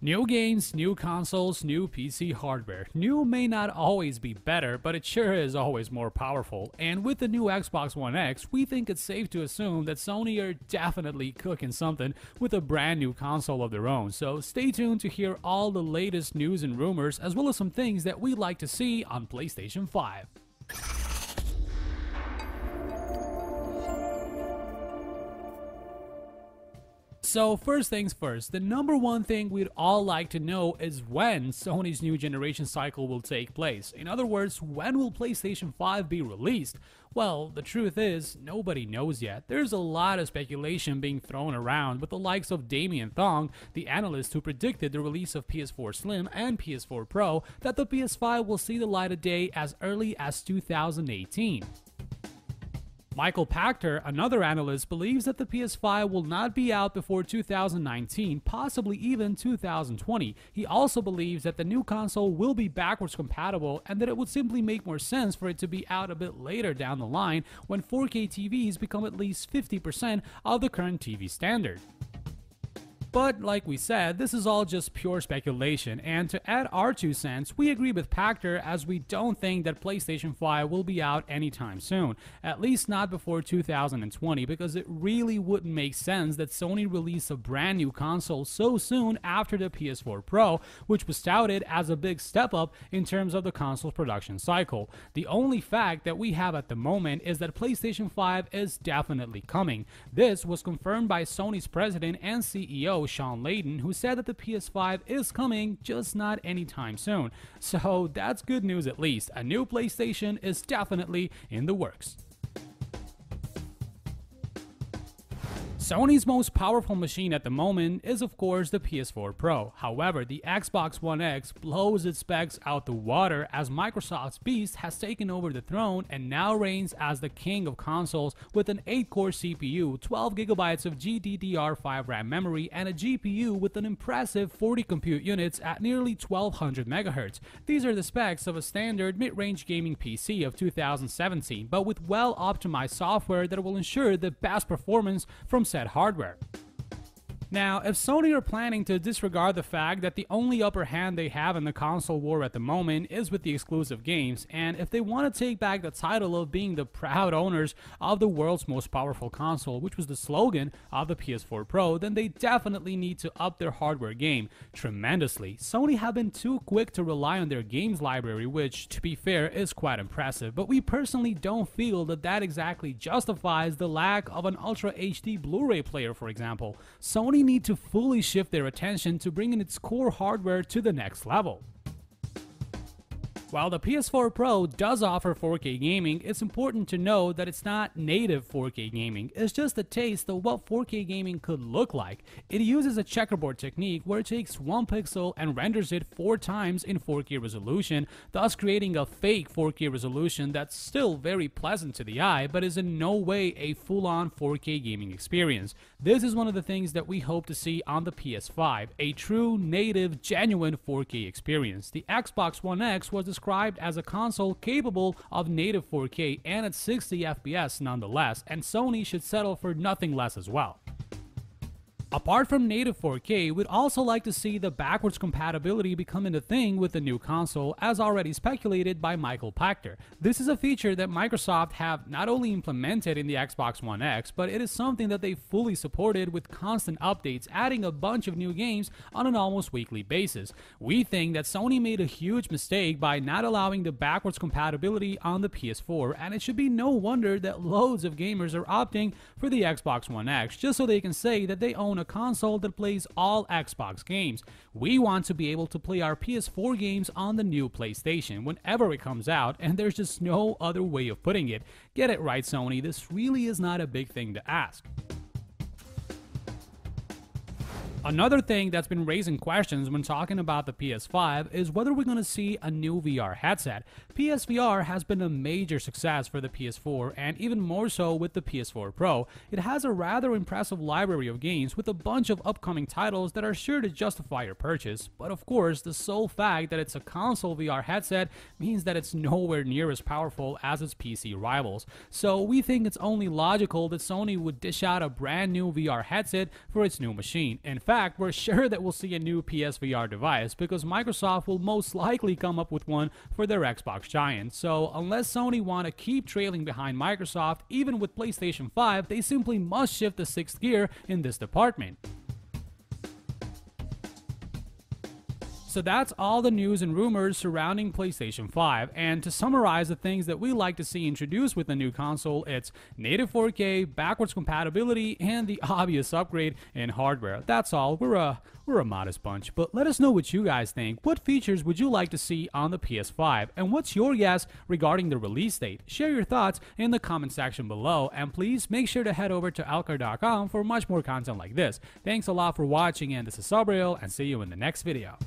New games, new consoles, new PC hardware. New may not always be better, but it sure is always more powerful. And with the new Xbox One X, we think it's safe to assume that Sony are definitely cooking something with a brand new console of their own. So stay tuned to hear all the latest news and rumors, as well as some things that we'd like to see on PlayStation 5. So first things first, the number one thing we'd all like to know is when Sony's new generation cycle will take place. In other words, when will PlayStation 5 be released? Well, the truth is, nobody knows yet. There's a lot of speculation being thrown around with the likes of Damien Thong, the analyst who predicted the release of PS4 Slim and PS4 Pro, that the PS5 will see the light of day as early as 2018. Michael Pachter, another analyst, believes that the PS5 will not be out before 2019, possibly even 2020. He also believes that the new console will be backwards compatible and that it would simply make more sense for it to be out a bit later down the line when 4K TVs become at least 50% of the current TV standard. But like we said, this is all just pure speculation, and to add our 2 cents, we agree with Pachter as we don't think that PlayStation 5 will be out anytime soon, at least not before 2020, because it really wouldn't make sense that Sony release a brand new console so soon after the PS4 Pro, which was touted as a big step up in terms of the console's production cycle. The only fact that we have at the moment is that PlayStation 5 is definitely coming. This was confirmed by Sony's president and CEO Sean Layden, who said that the PS5 is coming, just not anytime soon. So that's good news at least. A new PlayStation is definitely in the works. Sony's most powerful machine at the moment is of course the PS4 Pro. However, the Xbox One X blows its specs out the water as Microsoft's beast has taken over the throne and now reigns as the king of consoles with an 8-core CPU, 12GB of GDDR5 RAM memory, and a GPU with an impressive 40 compute units at nearly 1200 MHz. These are the specs of a standard mid-range gaming PC of 2017, but with well-optimized software that will ensure the best performance from said hardware. Now, if Sony are planning to disregard the fact that the only upper hand they have in the console war at the moment is with the exclusive games, and if they want to take back the title of being the proud owners of the world's most powerful console, which was the slogan of the PS4 Pro, then they definitely need to up their hardware game tremendously. Sony have been too quick to rely on their games library, which, to be fair, is quite impressive, but we personally don't feel that that exactly justifies the lack of an Ultra HD Blu-ray player, for example. Sony need to fully shift their attention to bringing its core hardware to the next level. While the PS4 Pro does offer 4K gaming, it's important to know that it's not native 4K gaming. It's just a taste of what 4K gaming could look like. It uses a checkerboard technique where it takes 1 pixel and renders it 4 times in 4K resolution, thus creating a fake 4K resolution that's still very pleasant to the eye, but is in no way a full-on 4K gaming experience. This is one of the things that we hope to see on the PS5, a true, native, genuine 4K experience. The Xbox One X was described as a console capable of native 4K and at 60 FPS nonetheless, and Sony should settle for nothing less as well. Apart from native 4K, we'd also like to see the backwards compatibility becoming a thing with the new console, as already speculated by Michael Pachter. This is a feature that Microsoft have not only implemented in the Xbox One X, but it is something that they fully supported with constant updates, adding a bunch of new games on an almost weekly basis. We think that Sony made a huge mistake by not allowing the backwards compatibility on the PS4, and it should be no wonder that loads of gamers are opting for the Xbox One X, just so they can say that they own a console that plays all Xbox games. We want to be able to play our PS4 games on the new PlayStation whenever it comes out, and there's just no other way of putting it. Get it right, Sony, this really is not a big thing to ask. Another thing that's been raising questions when talking about the PS5 is whether we're going to see a new VR headset. PSVR has been a major success for the PS4 and even more so with the PS4 Pro. It has a rather impressive library of games with a bunch of upcoming titles that are sure to justify your purchase, but of course the sole fact that it's a console VR headset means that it's nowhere near as powerful as its PC rivals. So we think it's only logical that Sony would dish out a brand new VR headset for its new machine. In fact, fact, we're sure that we'll see a new PSVR device because Microsoft will most likely come up with one for their Xbox giant. So unless Sony want to keep trailing behind Microsoft, even with PlayStation 5, they simply must shift the sixth gear in this department. So that's all the news and rumors surrounding PlayStation 5, and to summarize the things that we like to see introduced with the new console, it's native 4K, backwards compatibility, and the obvious upgrade in hardware. That's all. We're a modest bunch, but let us know what you guys think. What features would you like to see on the PS5, and what's your guess regarding the release date? Share your thoughts in the comment section below, and please make sure to head over to AltChar.com for much more content like this. Thanks a lot for watching, and this is Sabriel, and see you in the next video.